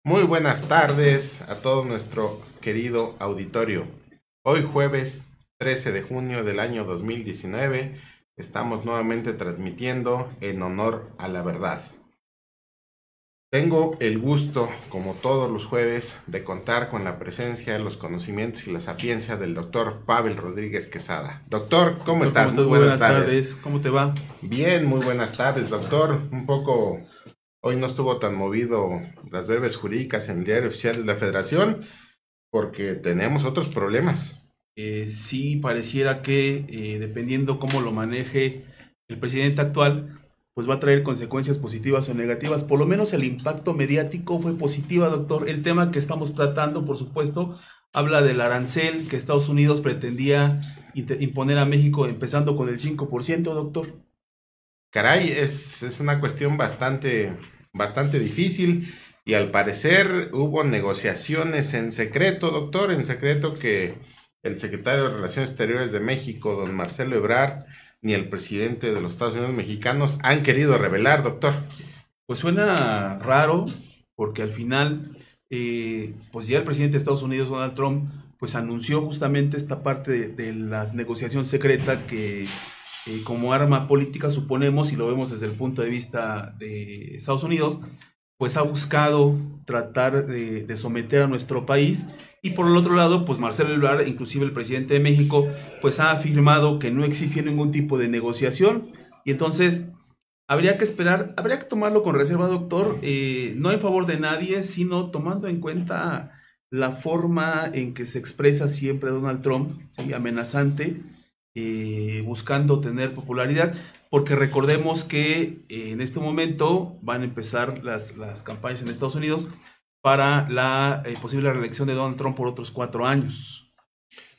Muy buenas tardes a todo nuestro querido auditorio. Hoy jueves 13 de junio del año 2019 estamos nuevamente transmitiendo en honor a la verdad. Tengo el gusto, como todos los jueves, de contar con la presencia, los conocimientos y la sapiencia del doctor Pavel Rodríguez Quesada. Doctor, ¿cómo Doctor, ¿cómo estás? Muy estás? Muy buenas buenas tardes. tardes. ¿Cómo te va? Bien, muy buenas tardes, doctor. Hoy no estuvo tan movido las verbes jurídicas en el diario oficial de la Federación porque tenemos otros problemas. Sí, pareciera que dependiendo cómo lo maneje el presidente actual, pues va a traer consecuencias positivas o negativas. Por lo menos el impacto mediático fue positiva, doctor. El tema que estamos tratando, por supuesto, habla del arancel que Estados Unidos pretendía imponer a México, empezando con el 5%, doctor. Caray, es una cuestión bastante difícil y al parecer hubo negociaciones en secreto, doctor, en secreto que el secretario de Relaciones Exteriores de México, don Marcelo Ebrard, ni el presidente de los Estados Unidos mexicanos han querido revelar, doctor. Pues suena raro, porque al final, pues ya el presidente de Estados Unidos, Donald Trump, pues anunció justamente esta parte de la negociación secreta que como arma política suponemos, y lo vemos desde el punto de vista de Estados Unidos, pues ha buscado tratar de someter a nuestro país. Y por el otro lado, pues Marcelo Ebrard, inclusive el presidente de México, pues ha afirmado que no existía ningún tipo de negociación. Y entonces habría que esperar, habría que tomarlo con reserva, doctor, no en favor de nadie, sino tomando en cuenta la forma en que se expresa siempre Donald Trump, ¿sí? Amenazante, buscando tener popularidad, porque recordemos que en este momento van a empezar las campañas en Estados Unidos para la posible reelección de Donald Trump por otros 4 años.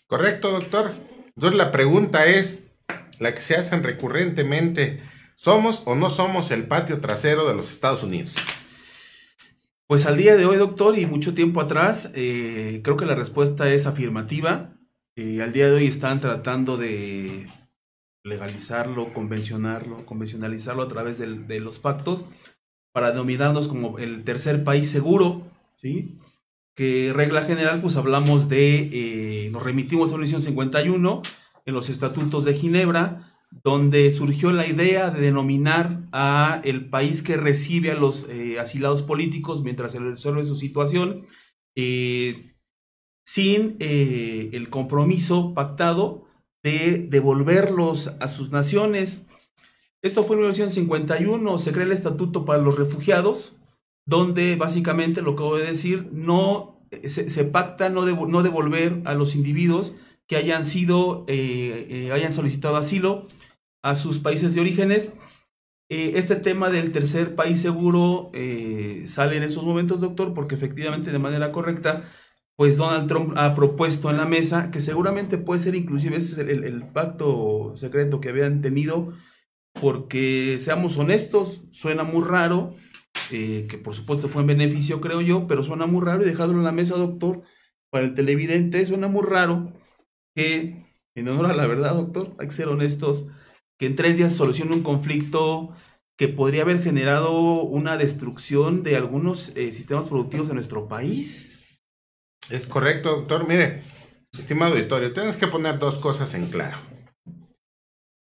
¿Correcto, doctor? Entonces la pregunta es la que se hacen recurrentemente. ¿Somos o no somos el patio trasero de los Estados Unidos? Pues al día de hoy, doctor, y mucho tiempo atrás, creo que la respuesta es afirmativa. Al día de hoy están tratando de legalizarlo, convencionalizarlo a través de los pactos para denominarnos como el tercer país seguro, ¿sí? Que regla general, pues hablamos nos remitimos a la Unión 51 en los estatutos de Ginebra, donde surgió la idea de denominar a el país que recibe a los asilados políticos mientras se resuelve su situación, eh, sin el compromiso pactado de devolverlos a sus naciones. Esto fue en 1951, se crea el Estatuto para los Refugiados, donde básicamente lo que voy a decir, no se pacta no devolver a los individuos que hayan solicitado asilo a sus países de orígenes. Este tema del tercer país seguro sale en esos momentos, doctor, porque efectivamente de manera correcta, pues Donald Trump ha propuesto en la mesa que seguramente puede ser inclusive ese es el pacto secreto que habían tenido, porque seamos honestos, suena muy raro, que por supuesto fue en beneficio, creo yo, pero suena muy raro y dejándolo en la mesa, doctor, para el televidente, suena muy raro que, en honor a la verdad, doctor, hay que ser honestos, que en 3 días solucione un conflicto que podría haber generado una destrucción de algunos sistemas productivos en nuestro país. Es correcto, doctor. Mire, estimado auditorio, tienes que poner dos cosas en claro.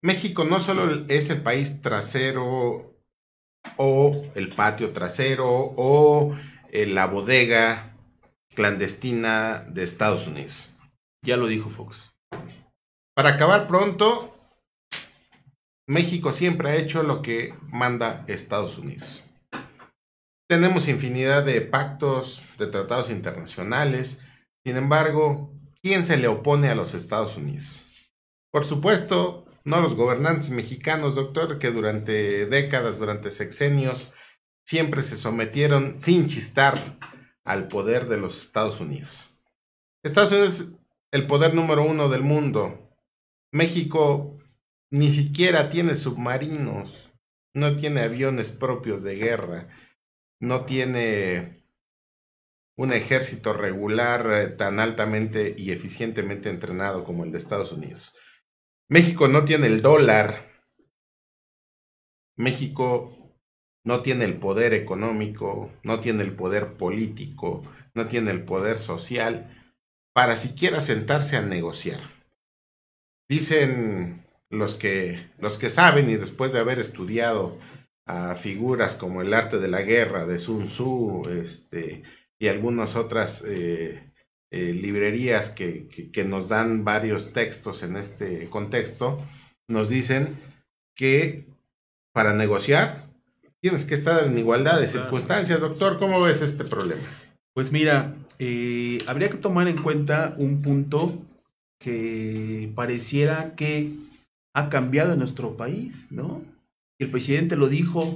México no solo es el país trasero o el patio trasero o la bodega clandestina de Estados Unidos. Ya lo dijo Fox. Para acabar pronto, México siempre ha hecho lo que manda Estados Unidos. Tenemos infinidad de pactos, de tratados internacionales. Sin embargo, ¿quién se le opone a los Estados Unidos? Por supuesto, no los gobernantes mexicanos, doctor, que durante décadas, durante sexenios, siempre se sometieron sin chistar al poder de los Estados Unidos. Estados Unidos es el poder número uno del mundo. México ni siquiera tiene submarinos, no tiene aviones propios de guerra, no tiene un ejército regular tan altamente y eficientemente entrenado como el de Estados Unidos. México no tiene el dólar. México no tiene el poder económico, no tiene el poder político, no tiene el poder social para siquiera sentarse a negociar. Dicen los que saben y después de haber estudiado a figuras como El arte de la guerra de Sun Tzu, y algunas otras librerías que nos dan varios textos en este contexto, nos dicen que para negociar tienes que estar en igualdad de circunstancias. Doctor, ¿cómo ves este problema? Pues mira, habría que tomar en cuenta un punto que pareciera que ha cambiado en nuestro país, ¿no? El presidente lo dijo,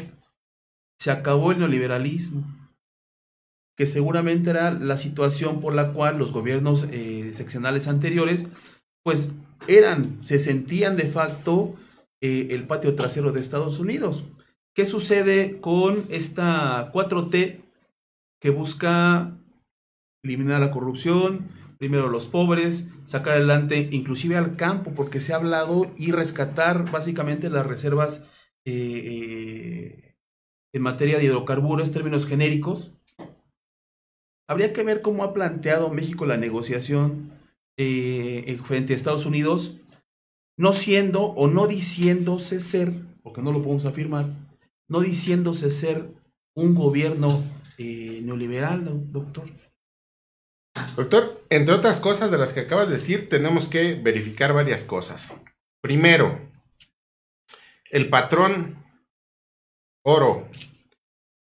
se acabó el neoliberalismo, que seguramente era la situación por la cual los gobiernos seccionales anteriores, pues se sentían de facto el patio trasero de Estados Unidos. ¿Qué sucede con esta 4T que busca eliminar la corrupción, primero los pobres, sacar adelante inclusive al campo, porque se ha hablado, y rescatar básicamente las reservas en materia de hidrocarburos, términos genéricos? Habría que ver cómo ha planteado México la negociación frente a Estados Unidos, no siendo o no diciéndose ser, porque no lo podemos afirmar, no diciéndose ser un gobierno neoliberal, doctor. Doctor, entre otras cosas de las que acabas de decir, tenemos que verificar varias cosas. Primero, el patrón oro.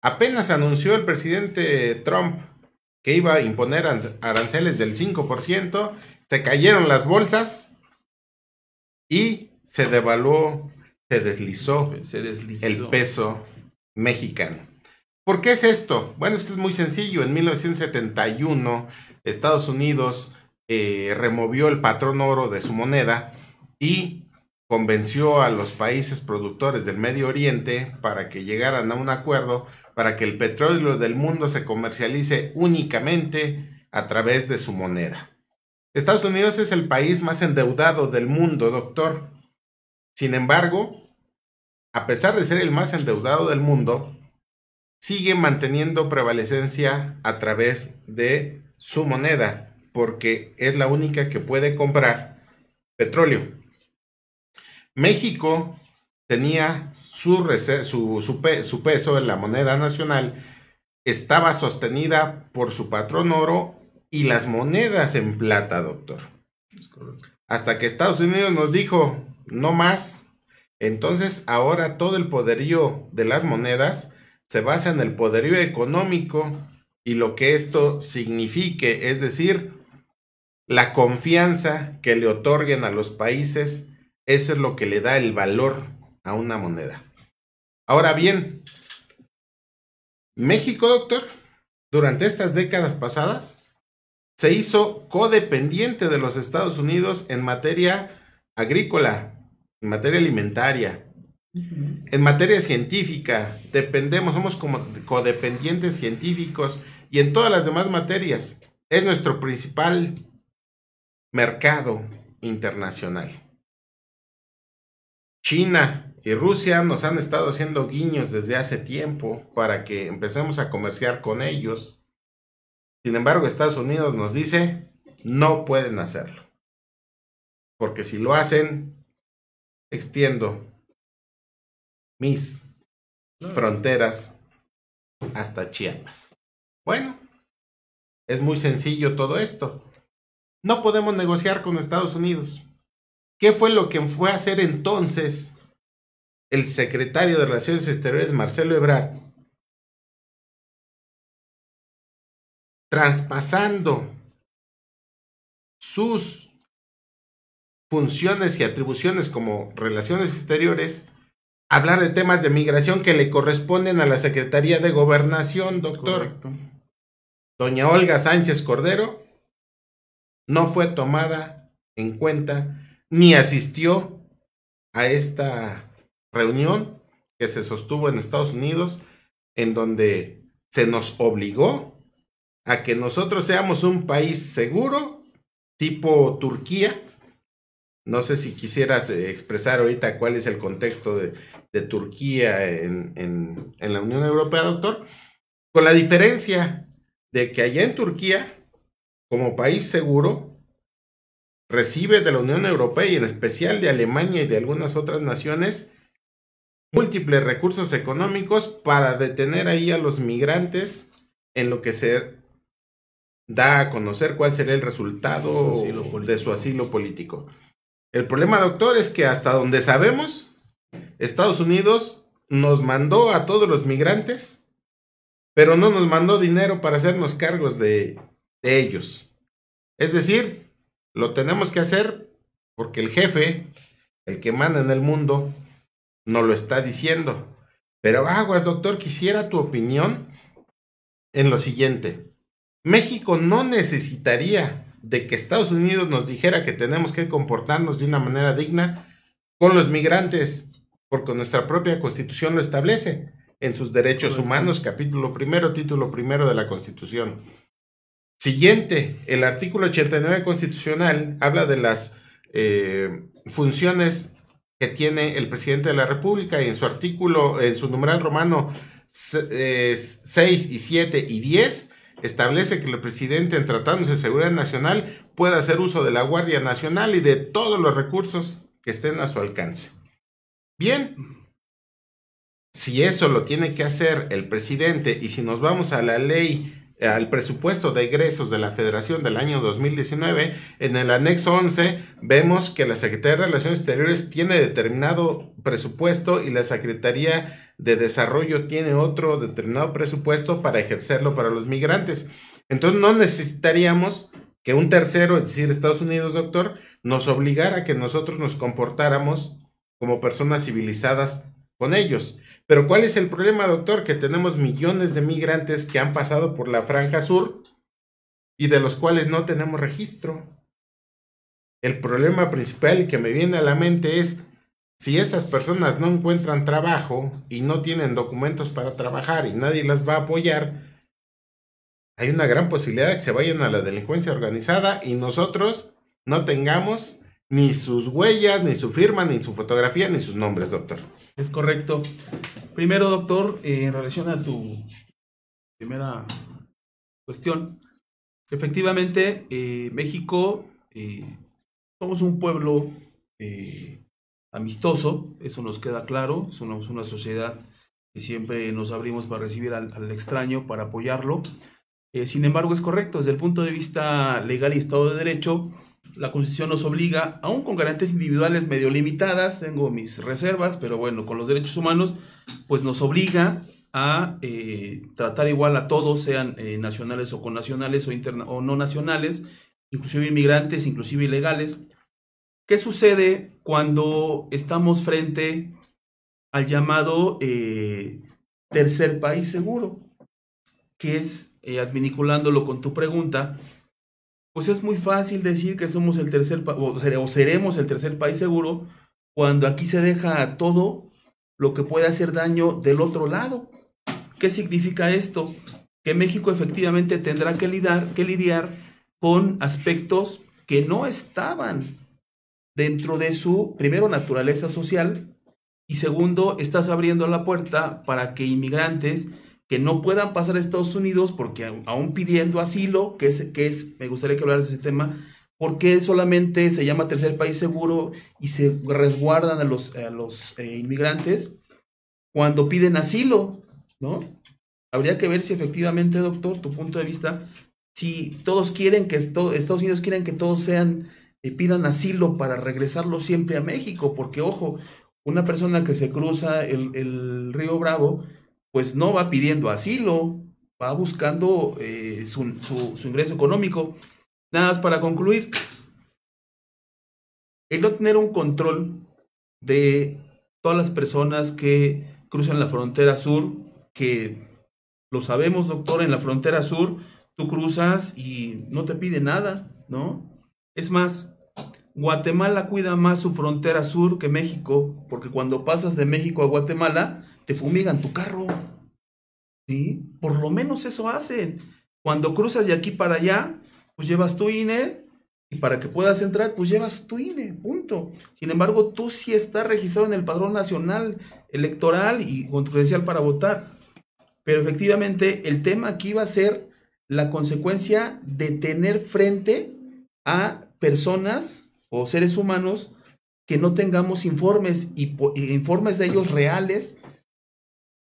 Apenas anunció el presidente Trump que iba a imponer aranceles del 5%, se cayeron las bolsas y se devaluó, se deslizó el peso mexicano. ¿Por qué es esto? Bueno, esto es muy sencillo. En 1971, Estados Unidos removió el patrón oro de su moneda y convenció a los países productores del Medio Oriente para que llegaran a un acuerdo para que el petróleo del mundo se comercialice únicamente a través de su moneda. Estados Unidos es el país más endeudado del mundo, doctor. Sin embargo, a pesar de ser el más endeudado del mundo, sigue manteniendo prevalecencia a través de su moneda, porque es la única que puede comprar petróleo. México tenía su peso en la moneda nacional, estaba sostenida por su patrón oro y las monedas en plata, doctor. Hasta que Estados Unidos nos dijo, no más. Entonces ahora todo el poderío de las monedas se basa en el poderío económico y lo que esto signifique, es decir, la confianza que le otorguen a los países, eso es lo que le da el valor a una moneda. Ahora bien, México, doctor, durante estas décadas pasadas, se hizo codependiente de los Estados Unidos en materia agrícola, en materia alimentaria, en materia científica. Somos como codependientes científicos y en todas las demás materias. Es nuestro principal mercado internacional. China y Rusia nos han estado haciendo guiños desde hace tiempo para que empecemos a comerciar con ellos. Sin embargo, Estados Unidos nos dice, no pueden hacerlo. Porque si lo hacen, extiendo mis fronteras hasta Chiapas. Bueno, es muy sencillo todo esto. No podemos negociar con Estados Unidos. ¿Qué fue lo que fue a hacer entonces el secretario de Relaciones Exteriores, Marcelo Ebrard? Traspasando sus funciones y atribuciones como Relaciones Exteriores, hablar de temas de migración que le corresponden a la Secretaría de Gobernación, doctor. Correcto. Doña Olga Sánchez Cordero no fue tomada en cuenta ni asistió a esta reunión que se sostuvo en Estados Unidos, en donde se nos obligó a que nosotros seamos un país seguro, tipo Turquía, No sé si quisieras expresar ahorita cuál es el contexto de Turquía en la Unión Europea, doctor, con la diferencia de que allá en Turquía, como país seguro, recibe de la Unión Europea y en especial de Alemania y de algunas otras naciones múltiples recursos económicos para detener ahí a los migrantes en lo que se da a conocer cuál será el resultado de su asilo político. El problema, doctor, es que hasta donde sabemos, Estados Unidos nos mandó a todos los migrantes, pero no nos mandó dinero para hacernos cargos de ellos. Es decir, lo tenemos que hacer porque el jefe, el que manda en el mundo, nos lo está diciendo. Pero aguas, doctor, quisiera tu opinión en lo siguiente. México no necesitaría de que Estados Unidos nos dijera que tenemos que comportarnos de una manera digna con los migrantes, porque nuestra propia Constitución lo establece en sus derechos humanos, capítulo 1, título 1 de la Constitución. Siguiente, el artículo 89 constitucional habla de las funciones que tiene el presidente de la República y en su artículo, en su numeral romano 6 y 7 y 10, establece que el presidente, en tratándose de seguridad nacional, puede hacer uso de la Guardia Nacional y de todos los recursos que estén a su alcance. Bien, si eso lo tiene que hacer el presidente y si nos vamos a la ley, al presupuesto de egresos de la Federación del año 2019, en el anexo 11 vemos que la Secretaría de Relaciones Exteriores tiene determinado presupuesto y la Secretaría de Desarrollo tiene otro determinado presupuesto para ejercerlo para los migrantes. Entonces no necesitaríamos que un tercero, es decir, Estados Unidos, doctor, nos obligara a que nosotros nos comportáramos como personas civilizadas con ellos. Pero ¿cuál es el problema, doctor? Que tenemos millones de migrantes que han pasado por la franja sur y de los cuales no tenemos registro. El problema principal que me viene a la mente es, si esas personas no encuentran trabajo y no tienen documentos para trabajar y nadie las va a apoyar, hay una gran posibilidad de que se vayan a la delincuencia organizada y nosotros no tengamos ni sus huellas, ni su firma, ni su fotografía, ni sus nombres, doctor. Es correcto. Primero, doctor, en relación a tu primera cuestión, efectivamente, México, somos un pueblo amistoso, eso nos queda claro, somos una sociedad que siempre nos abrimos para recibir al extraño, para apoyarlo. Sin embargo, es correcto, desde el punto de vista legal y Estado de Derecho, la Constitución nos obliga, aún con garantías individuales medio limitadas, tengo mis reservas, pero bueno, con los derechos humanos, pues nos obliga a tratar igual a todos, sean nacionales o connacionales o no nacionales, inclusive inmigrantes, inclusive ilegales. ¿Qué sucede cuando estamos frente al llamado tercer país seguro? Que es, advinculándolo con tu pregunta, pues es muy fácil decir que somos el tercer o seremos el tercer país seguro cuando aquí se deja todo lo que puede hacer daño del otro lado. ¿Qué significa esto? Que México efectivamente tendrá que lidiar con aspectos que no estaban dentro de su, primero, naturaleza social y segundo, estás abriendo la puerta para que inmigrantes que no puedan pasar a Estados Unidos porque aún pidiendo asilo, que es, me gustaría que hablaras de ese tema, porque solamente se llama tercer país seguro y se resguardan a los inmigrantes cuando piden asilo, ¿no? Habría que ver si efectivamente, doctor, tu punto de vista, si todos quieren que Estados Unidos quieren que todos sean, pidan asilo para regresarlo siempre a México, porque ojo, una persona que se cruza el río Bravo, pues no va pidiendo asilo, va buscando su ingreso económico. Nada más para concluir, el no tener un control de todas las personas que cruzan la frontera sur, que lo sabemos, doctor, en la frontera sur tú cruzas y no te pide nada, ¿no? Es más, Guatemala cuida más su frontera sur que México, porque cuando pasas de México a Guatemala, te fumigan tu carro, ¿sí? Por lo menos eso hacen. Cuando cruzas de aquí para allá, pues llevas tu INE, y para que puedas entrar, pues llevas tu INE, punto. punto. Sin embargo, tú sí estás registrado en el Padrón Nacional Electoral y con tu credencial para votar. Pero efectivamente, el tema aquí va a ser la consecuencia de tener frente a personas o seres humanos que no tengamos informes y informes de ellos reales.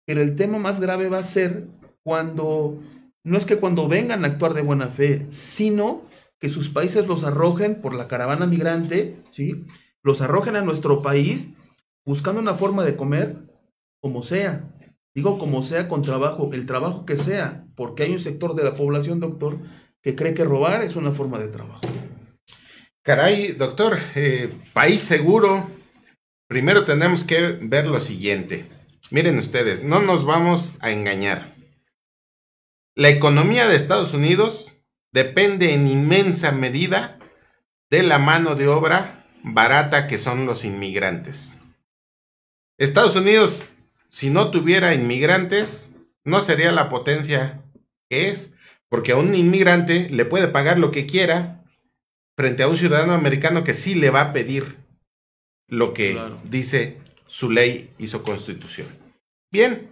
Pero el tema más grave va a ser cuando, no es que cuando vengan a actuar de buena fe, sino que sus países los arrojen por la caravana migrante, ¿sí? Los arrojen a nuestro país buscando una forma de comer como sea. Digo como sea, con trabajo, el trabajo que sea, porque hay un sector de la población, doctor, que cree que robar es una forma de trabajo. Caray, doctor, país seguro. Primero tenemos que ver lo siguiente. Miren ustedes, no nos vamos a engañar. La economía de Estados Unidos depende en inmensa medida de la mano de obra barata que son los inmigrantes. Estados Unidos, si no tuviera inmigrantes, no sería la potencia que es, porque a un inmigrante le puede pagar lo que quiera frente a un ciudadano americano que sí le va a pedir lo que dice su ley y su constitución. Bien,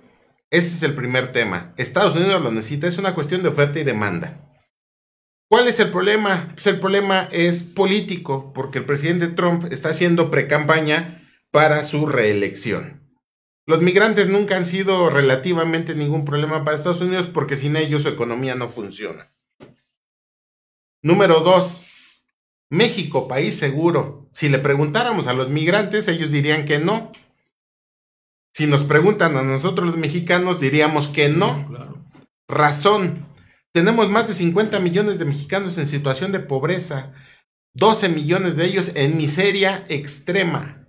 ese es el primer tema. Estados Unidos lo necesita, es una cuestión de oferta y demanda. ¿Cuál es el problema? Pues el problema es político, porque el presidente Trump está haciendo precampaña para su reelección. Los migrantes nunca han sido relativamente ningún problema para Estados Unidos porque sin ellos su economía no funciona. Número 2. México, país seguro. Si le preguntáramos a los migrantes, ellos dirían que no. Si nos preguntan a nosotros los mexicanos, diríamos que no. Claro. Razón. Tenemos más de 50 millones de mexicanos en situación de pobreza. 12 millones de ellos en miseria extrema.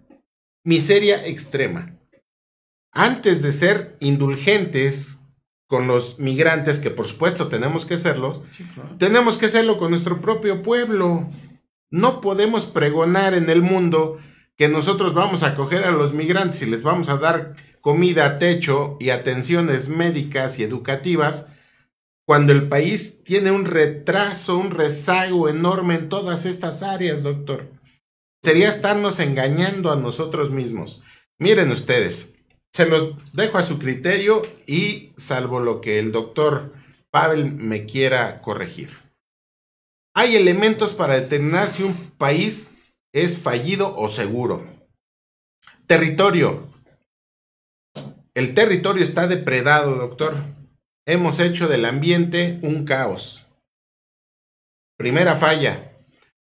Miseria extrema. Antes de ser indulgentes con los migrantes, que por supuesto tenemos que serlos, Sí, claro. tenemos que hacerlo con nuestro propio pueblo. No podemos pregonar en el mundo que nosotros vamos a acoger a los migrantes y les vamos a dar comida, techo y atenciones médicas y educativas cuando el país tiene un retraso, un rezago enorme en todas estas áreas, doctor. Sería estarnos engañando a nosotros mismos. Miren ustedes, se los dejo a su criterio y salvo lo que el doctor Pavel me quiera corregir. Hay elementos para determinar si un país es fallido o seguro. Territorio. El territorio está depredado, doctor. Hemos hecho del ambiente un caos. Primera falla.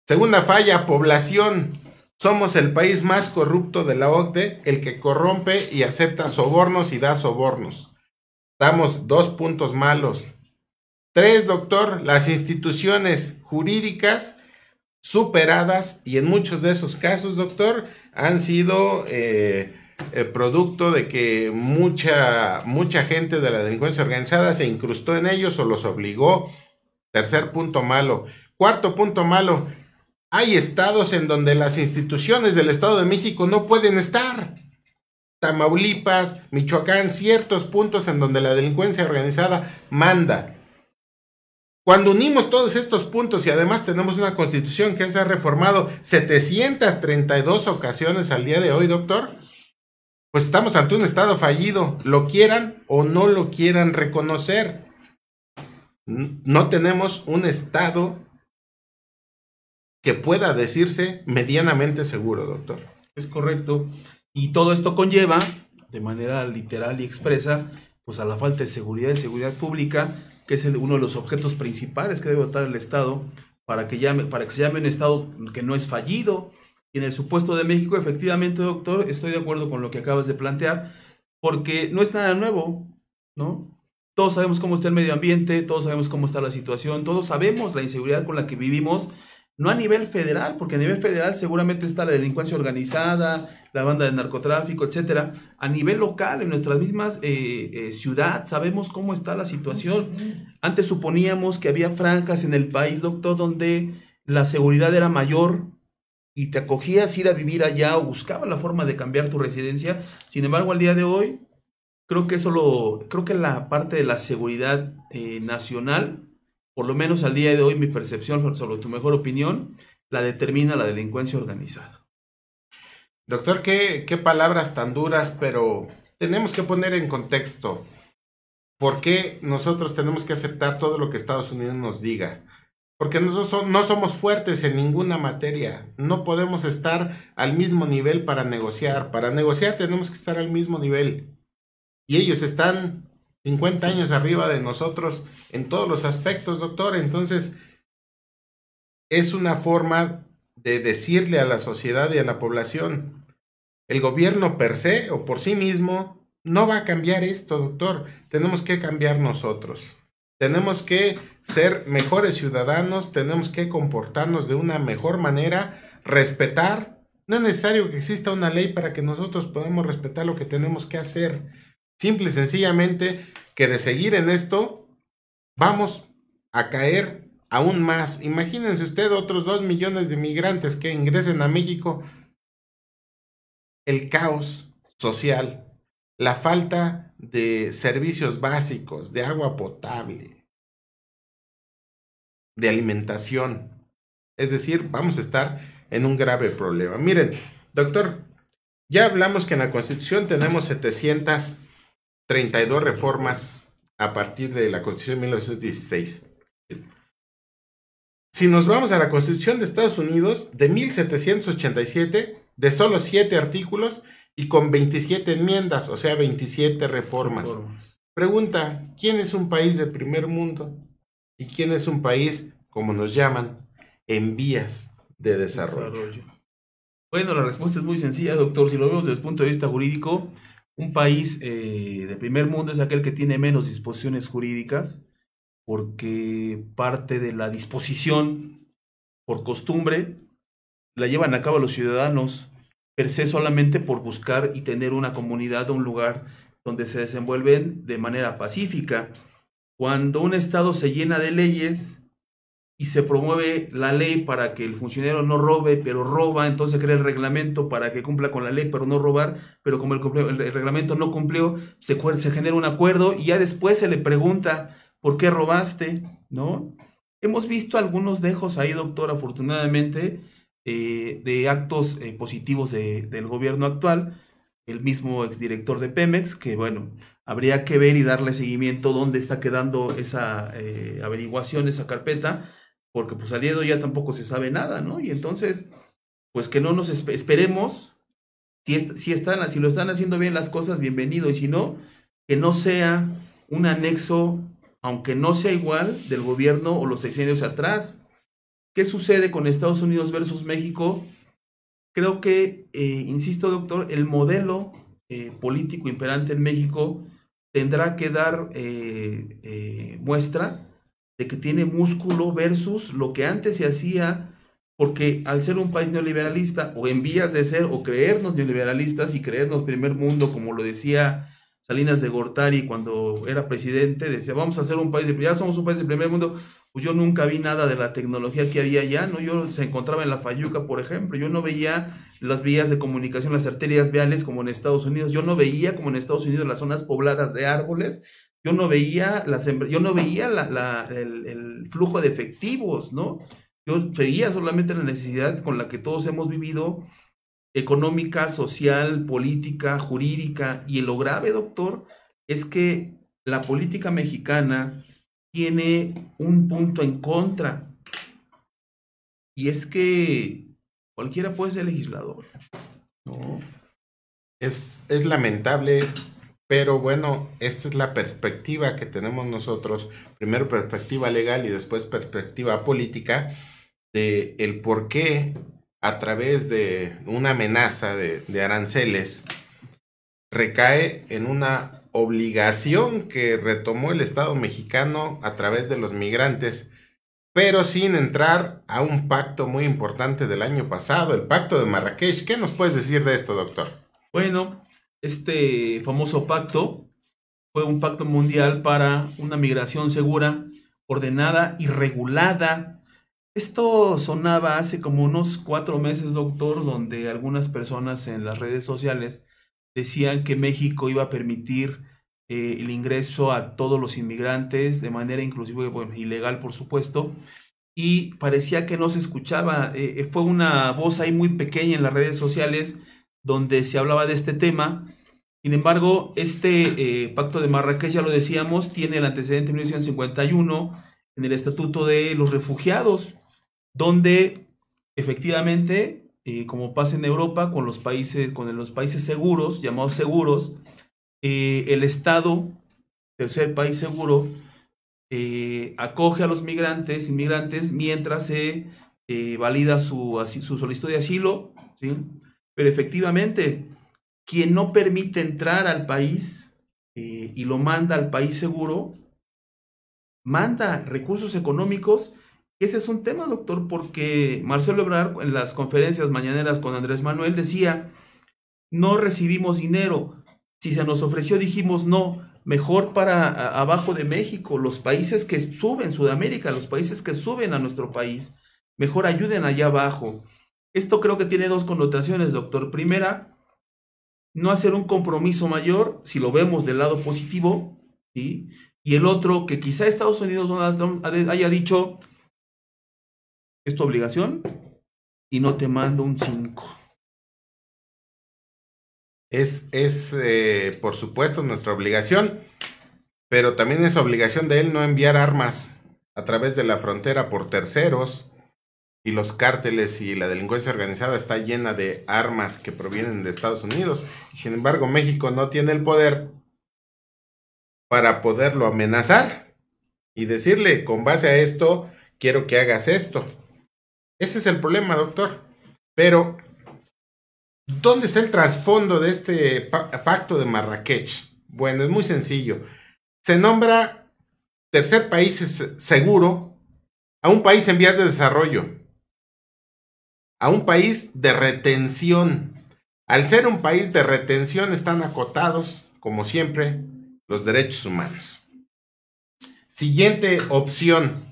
Segunda falla, población. Somos el país más corrupto de la OCDE, el que corrompe y acepta sobornos y da sobornos. Damos 2 puntos malos. 3, doctor, las instituciones jurídicas superadas y en muchos de esos casos, doctor, han sido producto de que mucha gente de la delincuencia organizada se incrustó en ellos o los obligó. Tercer punto malo. Cuarto punto malo. Hay estados en donde las instituciones del Estado de México no pueden estar. Tamaulipas, Michoacán, ciertos puntos en donde la delincuencia organizada manda. Cuando unimos todos estos puntos y además tenemos una constitución que se ha reformado 732 ocasiones al día de hoy, doctor, pues estamos ante un estado fallido, lo quieran o no lo quieran reconocer. No tenemos un estado que pueda decirse medianamente seguro, doctor. Es correcto. Y todo esto conlleva, de manera literal y expresa, pues a la falta de seguridad pública, que es uno de los objetos principales que debe dotar el Estado para que se llame un Estado que no es fallido. Y en el supuesto de México, efectivamente, doctor, estoy de acuerdo con lo que acabas de plantear, porque no es nada nuevo, ¿no? Todos sabemos cómo está el medio ambiente, todos sabemos cómo está la situación, todos sabemos la inseguridad con la que vivimos, no a nivel federal, porque a nivel federal seguramente está la delincuencia organizada, la banda de narcotráfico, etcétera. A nivel local, en nuestras mismas ciudad, sabemos cómo está la situación. Antes suponíamos que había franjas en el país, doctor, donde la seguridad era mayor y te acogías ir a vivir allá o buscabas la forma de cambiar tu residencia. Sin embargo, al día de hoy, creo que la parte de la seguridad nacional, por lo menos al día de hoy, mi percepción sobre tu mejor opinión, la determina la delincuencia organizada. Doctor, qué palabras tan duras, pero tenemos que poner en contexto por qué nosotros tenemos que aceptar todo lo que Estados Unidos nos diga. Porque nosotros no somos fuertes en ninguna materia. No podemos estar al mismo nivel para negociar. Para negociar tenemos que estar al mismo nivel. Y ellos están 50 años arriba de nosotros en todos los aspectos, doctor. Entonces, es una forma de decirle a la sociedad y a la población, el gobierno per se o por sí mismo no va a cambiar esto, doctor. Tenemos que cambiar nosotros. Tenemos que ser mejores ciudadanos, tenemos que comportarnos de una mejor manera, respetar. No es necesario que exista una ley para que nosotros podamos respetar lo que tenemos que hacer. Simple y sencillamente que de seguir en esto, vamos a caer aún más. Imagínense usted otros 2 millones de migrantes que ingresen a México. El caos social, la falta de servicios básicos, de agua potable, de alimentación. Es decir, vamos a estar en un grave problema. Miren, doctor, ya hablamos que en la Constitución tenemos 732 reformas a partir de la Constitución de 1916. Si nos vamos a la Constitución de Estados Unidos, de 1787, de solo 7 artículos y con 27 enmiendas, o sea, 27 reformas. Pregunta, ¿quién es un país de primer mundo? ¿Y quién es un país, como nos llaman, en vías de desarrollo? Bueno, la respuesta es muy sencilla, doctor. Si lo vemos desde el punto de vista jurídico, un país de primer mundo es aquel que tiene menos disposiciones jurídicas, porque parte de la disposición por costumbre la llevan a cabo los ciudadanos per se solamente por buscar y tener una comunidad o un lugar donde se desenvuelven de manera pacífica. Cuando un estado se llena de leyes y se promueve la ley para que el funcionario no robe, pero roba, entonces crea el reglamento para que cumpla con la ley, pero no robar, pero como el reglamento no cumplió, se genera un acuerdo y ya después se le pregunta, ¿por qué robaste? ¿No? Hemos visto algunos dejos ahí, doctor, afortunadamente, de actos positivos del gobierno actual, el mismo exdirector de Pemex, que bueno, habría que ver y darle seguimiento dónde está quedando esa averiguación, esa carpeta, porque pues al día de hoy ya tampoco se sabe nada, ¿no? Y entonces, pues que no nos esperemos, si lo están haciendo bien las cosas, bienvenido, y si no, que no sea un anexo, aunque no sea igual, del gobierno o los sexenios atrás. ¿Qué sucede con Estados Unidos versus México? Creo que, insisto, doctor, el modelo político imperante en México tendrá que dar muestra de que tiene músculo versus lo que antes se hacía, porque al ser un país neoliberalista, o en vías de ser, o creernos neoliberalistas y creernos primer mundo, como lo decía Salinas de Gortari cuando era presidente, decía, vamos a ser un país ya somos un país de primer mundo. Pues yo nunca vi nada de la tecnología que había allá, ¿no? Yo se encontraba en la Fayuca, por ejemplo, yo no veía las vías de comunicación, las arterias viales como en Estados Unidos, yo no veía como en Estados Unidos las zonas pobladas de árboles, yo no veía el flujo de efectivos, ¿no? Yo veía solamente la necesidad con la que todos hemos vivido, económica, social, política, jurídica, y lo grave, doctor, es que la política mexicana tiene un punto en contra, y es que cualquiera puede ser legislador, ¿no? Es lamentable, pero bueno, esta es la perspectiva que tenemos nosotros, primero perspectiva legal y después perspectiva política, de el por qué a través de una amenaza de aranceles recae en una obligación que retomó el Estado mexicano a través de los migrantes, pero sin entrar a un pacto muy importante del año pasado, el Pacto de Marrakech. ¿Qué nos puedes decir de esto, doctor? Bueno, este famoso pacto fue un pacto mundial para una migración segura, ordenada y regulada. Esto sonaba hace como unos 4 meses, doctor, donde algunas personas en las redes sociales decían que México iba a permitir el ingreso a todos los inmigrantes de manera inclusive, bueno, ilegal, por supuesto, y parecía que no se escuchaba. Fue una voz ahí muy pequeña en las redes sociales donde se hablaba de este tema. Sin embargo, este Pacto de Marrakech, ya lo decíamos, tiene el antecedente de 1951 en el Estatuto de los Refugiados, donde efectivamente, como pasa en Europa con los países seguros, llamados seguros, el Estado, tercer país seguro, acoge a los inmigrantes, mientras se valida su solicitud de asilo, ¿sí? Pero efectivamente, quien no permite entrar al país y lo manda al país seguro, manda recursos económicos. Ese es un tema, doctor, porque Marcelo Ebrard en las conferencias mañaneras con Andrés Manuel decía, no recibimos dinero, si se nos ofreció dijimos no, mejor para abajo de México, los países que suben, Sudamérica, los países que suben a nuestro país, mejor ayuden allá abajo. Esto creo que tiene dos connotaciones, doctor. Primera, no hacer un compromiso mayor, si lo vemos del lado positivo, ¿sí? Y el otro, que quizá Estados Unidos haya dicho, es tu obligación y no te mando un 5. Es por supuesto, nuestra obligación, pero también es obligación de él no enviar armas a través de la frontera por terceros, y los cárteles y la delincuencia organizada está llena de armas que provienen de Estados Unidos. Y sin embargo, México no tiene el poder para poderlo amenazar y decirle, con base a esto, quiero que hagas esto. Ese es el problema, doctor. Pero, ¿dónde está el trasfondo de este pacto de Marrakech? Bueno, es muy sencillo. Se nombra tercer país seguro a un país en vías de desarrollo, a un país de retención. Al ser un país de retención están acotados, como siempre, los derechos humanos. Siguiente opción.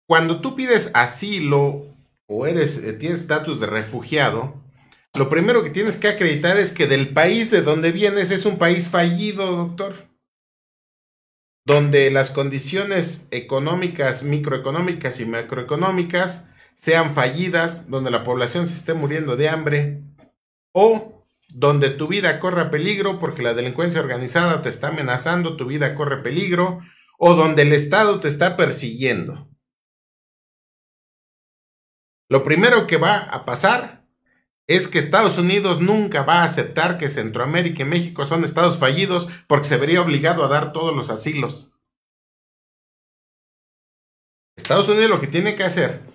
Cuando tú pides asilo o tienes estatus de refugiado, lo primero que tienes que acreditar es que del país de donde vienes es un país fallido, doctor, donde las condiciones económicas, microeconómicas y macroeconómicas sean fallidas, donde la población se esté muriendo de hambre, o donde tu vida corre peligro porque la delincuencia organizada te está amenazando, tu vida corre peligro, o donde el Estado te está persiguiendo. Lo primero que va a pasar es que Estados Unidos nunca va a aceptar que Centroamérica y México son estados fallidos, porque se vería obligado a dar todos los asilos. Estados Unidos lo que tiene que hacer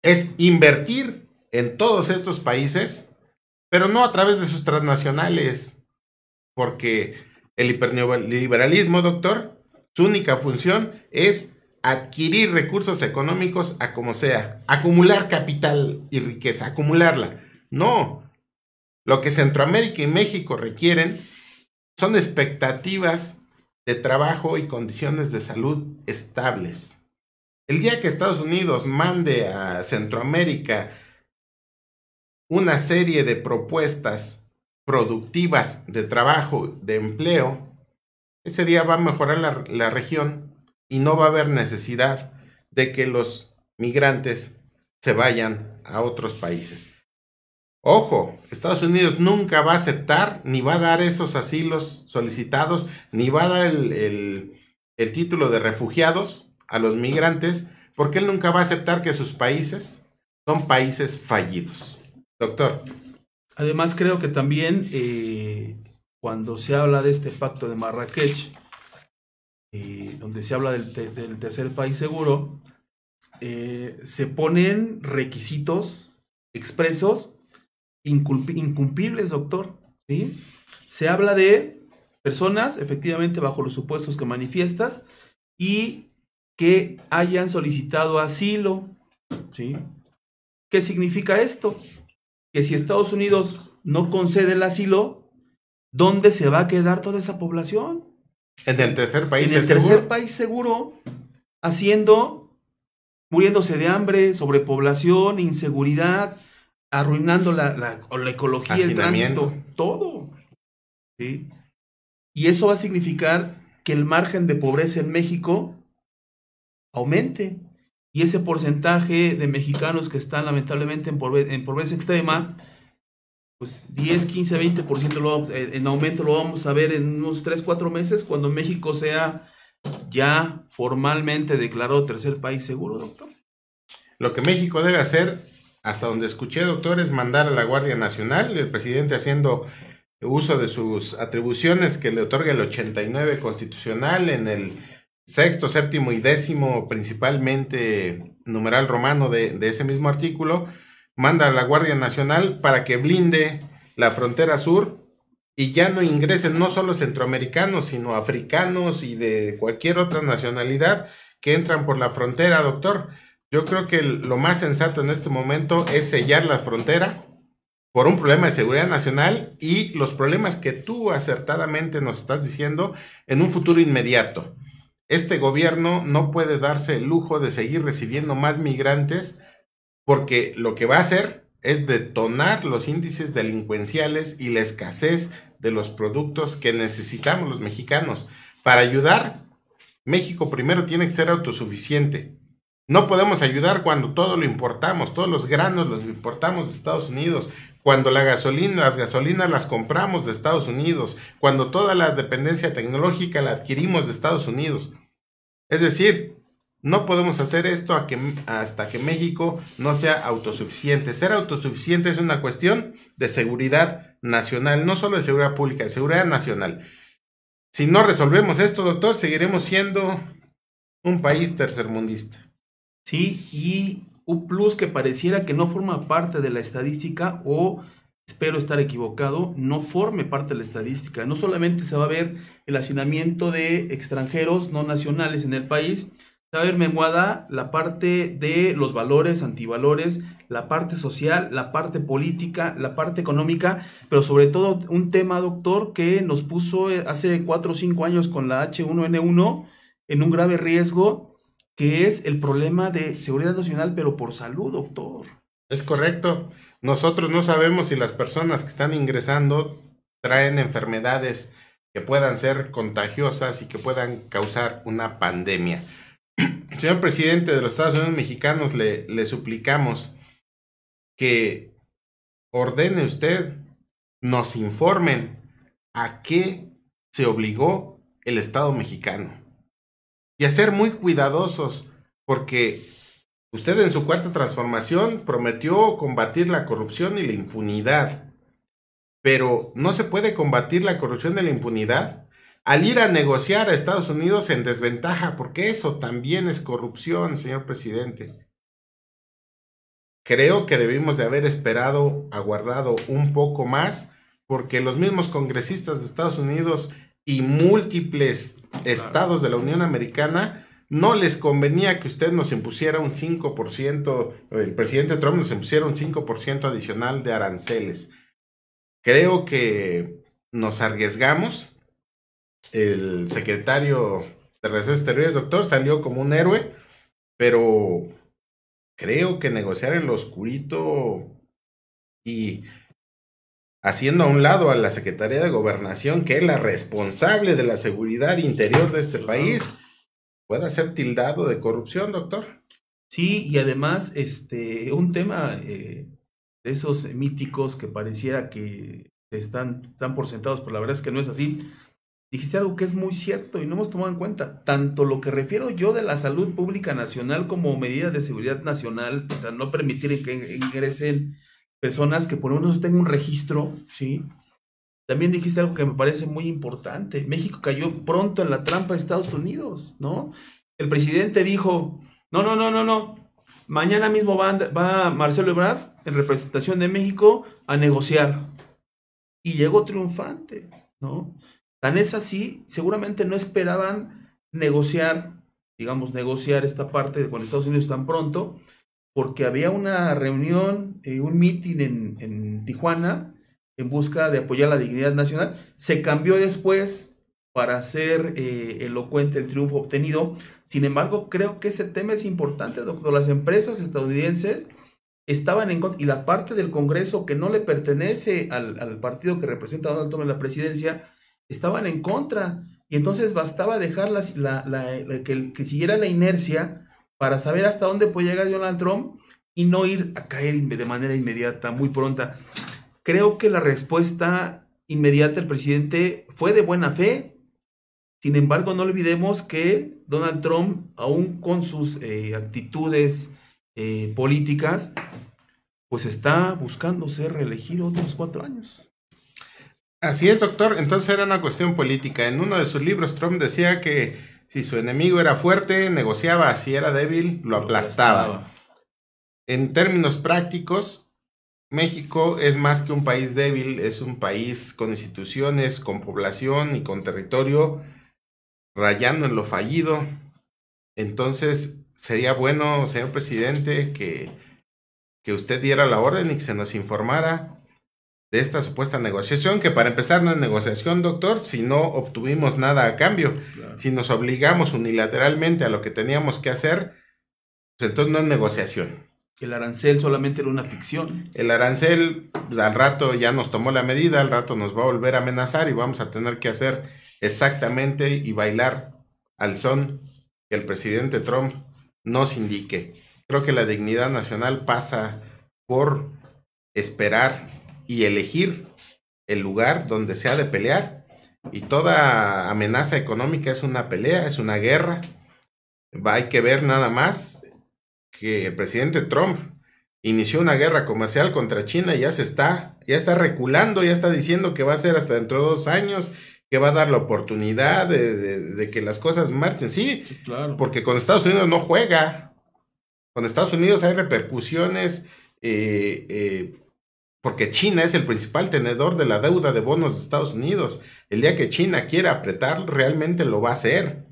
es invertir en todos estos países, pero no a través de sus transnacionales, porque el hiperneoliberalismo, doctor, su única función es adquirir recursos económicos a como sea, acumular capital y riqueza, acumularla. No, lo que Centroamérica y México requieren son expectativas de trabajo y condiciones de salud estables. El día que Estados Unidos mande a Centroamérica una serie de propuestas productivas de trabajo, de empleo, ese día va a mejorar la región y no va a haber necesidad de que los migrantes se vayan a otros países. Ojo, Estados Unidos nunca va a aceptar ni va a dar esos asilos solicitados, ni va a dar el título de refugiados a los migrantes, porque él nunca va a aceptar que sus países son países fallidos. Doctor. Además, creo que también cuando se habla de este pacto de Marrakech, donde se habla del tercer país seguro, se ponen requisitos expresos incumplibles, doctor, ¿sí? Se habla de personas, efectivamente, bajo los supuestos que manifiestas, y que hayan solicitado asilo, ¿sí? ¿Qué significa esto? Que si Estados Unidos no concede el asilo, ¿dónde se va a quedar toda esa población? En el tercer país seguro. En el tercer país seguro, muriéndose de hambre, sobrepoblación, inseguridad, arruinando la ecología, el tránsito, todo. ¿Sí? Y eso va a significar que el margen de pobreza en México aumente. y ese porcentaje de mexicanos que están lamentablemente en pobreza extrema, pues 10, 15, 20% en aumento lo vamos a ver en unos 3, 4 meses cuando México sea ya formalmente declarado tercer país seguro, doctor. Lo que México debe hacer, hasta donde escuché, doctor, es mandar a la Guardia Nacional, el presidente haciendo uso de sus atribuciones que le otorga el 89 constitucional en el sexto, séptimo y décimo, principalmente numeral romano de ese mismo artículo, manda a la Guardia Nacional para que blinde la frontera sur y ya no ingresen no solo centroamericanos, sino africanos y de cualquier otra nacionalidad que entran por la frontera, doctor. Yo creo que lo más sensato en este momento es sellar la frontera por un problema de seguridad nacional y los problemas que tú acertadamente nos estás diciendo en un futuro inmediato. Este gobierno no puede darse el lujo de seguir recibiendo más migrantes porque lo que va a hacer es detonar los índices delincuenciales y la escasez de los productos que necesitamos los mexicanos. Para ayudar, México primero tiene que ser autosuficiente. No podemos ayudar cuando todo lo importamos, todos los granos los importamos de Estados Unidos, cuando las gasolinas las compramos de Estados Unidos, cuando toda la dependencia tecnológica la adquirimos de Estados Unidos. Es decir, no podemos hacer esto hasta que México no sea autosuficiente. Ser autosuficiente es una cuestión de seguridad nacional, no solo de seguridad pública, de seguridad nacional. Si no resolvemos esto, doctor, seguiremos siendo un país tercermundista. Sí, y un plus que pareciera que no forma parte de la estadística, o espero estar equivocado, no forme parte de la estadística. No solamente se va a ver el hacinamiento de extranjeros no nacionales en el país, se va a ver menguada la parte de los valores, antivalores, la parte social, la parte política, la parte económica, pero sobre todo un tema, doctor, que nos puso hace 4 o 5 años con la H1N1 en un grave riesgo, que es el problema de seguridad nacional, pero por salud, doctor. Es correcto. Nosotros no sabemos si las personas que están ingresando traen enfermedades que puedan ser contagiosas y que puedan causar una pandemia. Señor presidente de los Estados Unidos mexicanos, le suplicamos que ordene usted, nos informen a qué se obligó el Estado mexicano. Y a ser muy cuidadosos, porque usted en su cuarta transformación prometió combatir la corrupción y la impunidad, pero no se puede combatir la corrupción y la impunidad al ir a negociar a Estados Unidos en desventaja, porque eso también es corrupción, señor presidente. Creo que debimos de haber aguardado un poco más, porque los mismos congresistas de Estados Unidos y múltiples estados de la Unión Americana no les convenía que usted nos impusiera un 5%, el presidente Trump nos impusiera un 5% adicional de aranceles. Creo que nos arriesgamos. El secretario de Relaciones Exteriores, doctor, salió como un héroe, pero creo que negociar en lo oscurito y haciendo a un lado a la Secretaría de Gobernación, que es la responsable de la seguridad interior de este país, pueda ser tildado de corrupción, doctor. Sí, y además, un tema de esos míticos que pareciera que están por sentados, pero la verdad es que no es así. Dijiste algo que es muy cierto y no hemos tomado en cuenta. Tanto lo que refiero yo de la salud pública nacional como medidas de seguridad nacional, para no permitir que ingresen personas que por lo menos tengan un registro, ¿sí? También dijiste algo que me parece muy importante. México cayó pronto en la trampa de Estados Unidos, ¿no? El presidente dijo, no. Mañana mismo va Marcelo Ebrard, en representación de México, a negociar. Y llegó triunfante, ¿no? Tan es así, seguramente no esperaban negociar esta parte con Estados Unidos tan pronto, porque había una reunión, un meeting en Tijuana, en busca de apoyar la dignidad nacional. Se cambió después para hacer elocuente el triunfo obtenido. Sin embargo, creo que ese tema es importante, doctor. Las empresas estadounidenses estaban en contra, y la parte del Congreso que no le pertenece al partido que representa a Donald Trump en la presidencia, estaban en contra. Y entonces bastaba dejar que siguiera la inercia para saber hasta dónde puede llegar Donald Trump y no ir a caer de manera inmediata, muy pronta. Creo que la respuesta inmediata del presidente fue de buena fe. Sin embargo, no olvidemos que Donald Trump, aún con sus actitudes políticas, pues está buscando ser reelegido otros 4 años. Así es, doctor. Entonces era una cuestión política. En uno de sus libros, Trump decía que si su enemigo era fuerte, negociaba; si era débil, lo aplastaba. En términos prácticos, México es más que un país débil, es un país con instituciones, con población y con territorio rayando en lo fallido. Entonces, sería bueno, señor presidente, que usted diera la orden y que se nos informara de esta supuesta negociación, que para empezar no es negociación, doctor, si no obtuvimos nada a cambio. Claro. Si nos obligamos unilateralmente a lo que teníamos que hacer, pues entonces no es negociación. El arancel solamente era una ficción. El arancel, pues, al rato ya nos tomó la medida, al rato nos va a volver a amenazar y vamos a tener que hacer exactamente y bailar al son que el presidente Trump nos indique. Creo que la dignidad nacional pasa por esperar y elegir el lugar donde se ha de pelear, y toda amenaza económica es una pelea, es una guerra. Hay que ver nada más que el presidente Trump inició una guerra comercial contra China y ya está reculando, ya está diciendo que va a ser hasta dentro de 2 años, que va a dar la oportunidad de que las cosas marchen. Sí, claro. Porque con Estados Unidos no juega. Con Estados Unidos hay repercusiones, porque China es el principal tenedor de la deuda de bonos de Estados Unidos. El día que China quiera apretar, realmente lo va a hacer.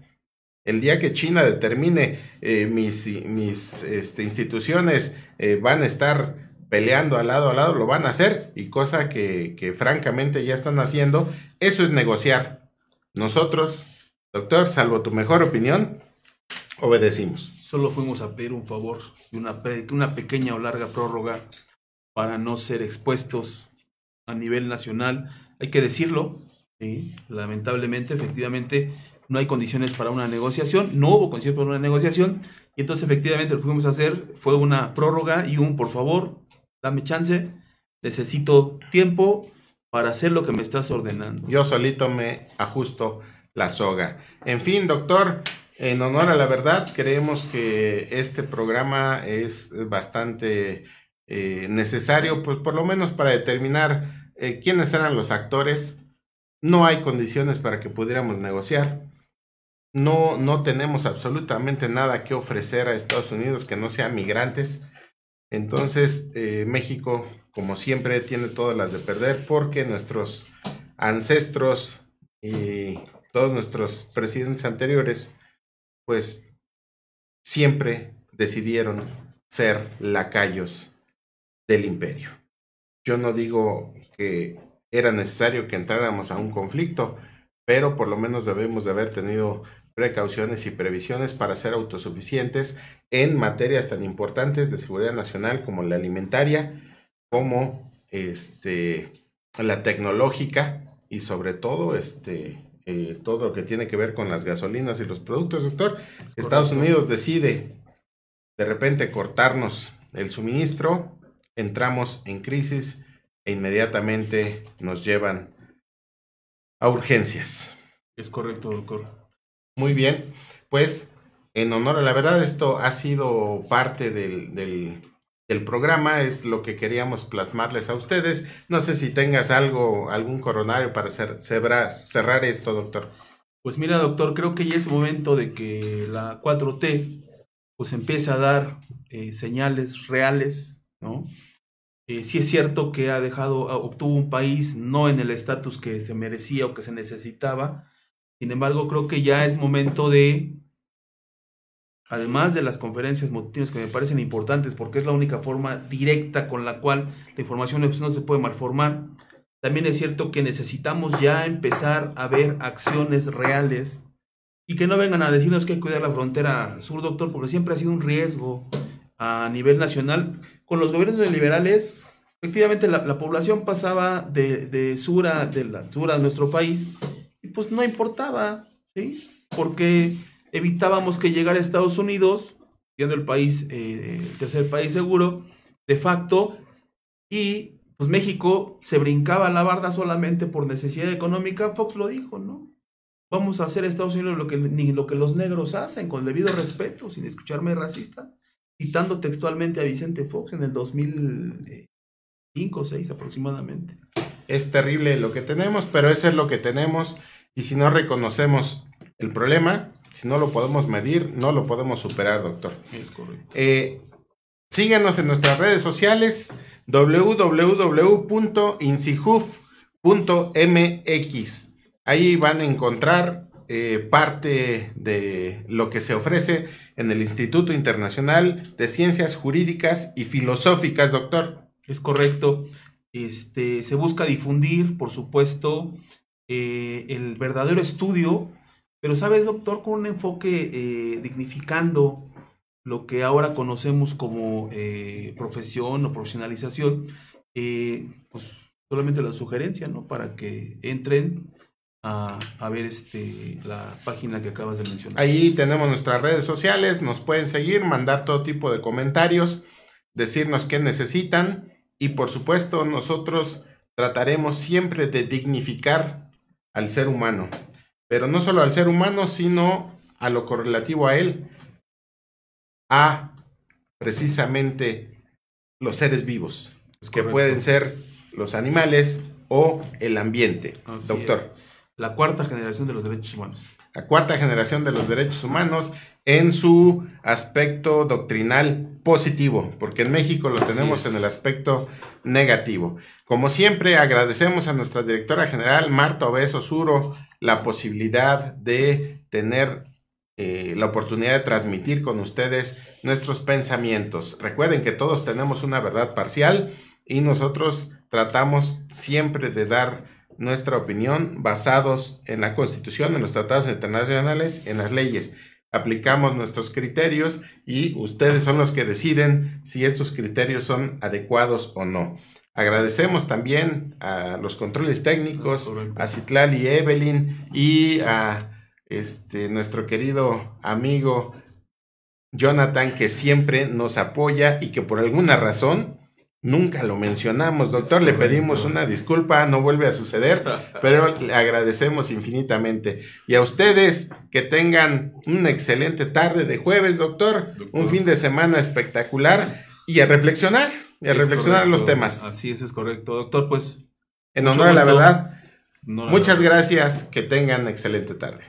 El día que China determine mis instituciones van a estar peleando al lado, lo van a hacer, y cosa que francamente ya están haciendo. Eso es negociar. Nosotros, doctor, salvo tu mejor opinión, obedecimos. Solo fuimos a pedir un favor de una pequeña o larga prórroga para no ser expuestos a nivel nacional. Hay que decirlo, ¿sí? Lamentablemente, efectivamente, no hay condiciones para una negociación, no hubo condiciones para una negociación, y entonces efectivamente lo que fuimos a hacer fue una prórroga y por favor, dame chance, necesito tiempo para hacer lo que me estás ordenando. Yo solito me ajusto la soga. En fin, doctor, en honor a la verdad, creemos que este programa es bastante necesario, pues por lo menos para determinar quiénes eran los actores. No hay condiciones para que pudiéramos negociar. No tenemos absolutamente nada que ofrecer a Estados Unidos que no sea migrantes. Entonces, México, como siempre, tiene todas las de perder, porque nuestros ancestros y todos nuestros presidentes anteriores, pues, siempre decidieron ser lacayos del imperio. Yo no digo que era necesario que entráramos a un conflicto, pero por lo menos debemos de haber tenido precauciones y previsiones para ser autosuficientes en materias tan importantes de seguridad nacional como la alimentaria, como la tecnológica, y sobre todo todo lo que tiene que ver con las gasolinas y los productos, doctor. Estados Unidos decide de repente cortarnos el suministro, entramos en crisis e inmediatamente nos llevan a urgencias. Es correcto, doctor. Muy bien, pues en honor a la verdad, esto ha sido parte del programa, es lo que queríamos plasmarles a ustedes. No sé si tengas algún coronario para cerrar esto, doctor. Pues mira, doctor, creo que ya es momento de que la 4T pues empiece a dar señales reales, ¿no? Sí es cierto que obtuvo un país no en el estatus que se merecía o que se necesitaba. Sin embargo, creo que ya es momento de, además de las conferencias matutinas que me parecen importantes porque es la única forma directa con la cual la información no se puede malformar, también es cierto que necesitamos ya empezar a ver acciones reales y que no vengan a decirnos que hay que cuidar la frontera sur, doctor, porque siempre ha sido un riesgo a nivel nacional. Con los gobiernos neoliberales, efectivamente la población pasaba de la sur a nuestro país, y pues no importaba, ¿sí? Porque evitábamos que llegara a Estados Unidos siendo el país, el tercer país seguro, de facto, y pues México se brincaba la barda solamente por necesidad económica. Fox lo dijo, ¿no? Vamos a hacer a Estados Unidos ni lo que los negros hacen, con debido respeto, sin escucharme racista, citando textualmente a Vicente Fox en el 2005 o 2006 aproximadamente. Es terrible lo que tenemos, pero eso es lo que tenemos, y si no reconocemos el problema, si no lo podemos medir, no lo podemos superar, doctor. Es correcto. Síguenos en nuestras redes sociales, www.insijuf.mx. Ahí van a encontrar parte de lo que se ofrece en el Instituto Internacional de Ciencias Jurídicas y Filosóficas, doctor. Es correcto. Se busca difundir, por supuesto, el verdadero estudio, pero sabes, doctor, con un enfoque dignificando lo que ahora conocemos como profesión o profesionalización, pues solamente la sugerencia, ¿no? Para que entren a ver la página que acabas de mencionar. Ahí tenemos nuestras redes sociales, nos pueden seguir, mandar todo tipo de comentarios, decirnos qué necesitan, y por supuesto nosotros trataremos siempre de dignificar al ser humano, pero no solo al ser humano, sino a lo correlativo a él, a precisamente los seres vivos, que pueden ser los animales o el ambiente. Así doctor. Es. La cuarta generación de los derechos humanos. La cuarta generación de los derechos humanos en su aspecto doctrinal positivo, porque en México lo tenemos en el aspecto negativo. Como siempre, agradecemos a nuestra directora general, Marta Obeso Suro, la posibilidad de tener la oportunidad de transmitir con ustedes nuestros pensamientos. Recuerden que todos tenemos una verdad parcial y nosotros tratamos siempre de dar nuestra opinión basados en la Constitución, en los tratados internacionales, en las leyes. Aplicamos nuestros criterios y ustedes son los que deciden si estos criterios son adecuados o no. Agradecemos también a los controles técnicos, a Citlali y Evelyn, y a nuestro querido amigo Jonathan, que siempre nos apoya y que por alguna razón nunca lo mencionamos, doctor. Le pedimos una disculpa, no vuelve a suceder, pero le agradecemos infinitamente. Y a ustedes, que tengan una excelente tarde de jueves, doctor. Un fin de semana espectacular, y a reflexionar, los temas. Así es correcto, doctor. Pues en honor a la verdad, muchas gracias, que tengan excelente tarde.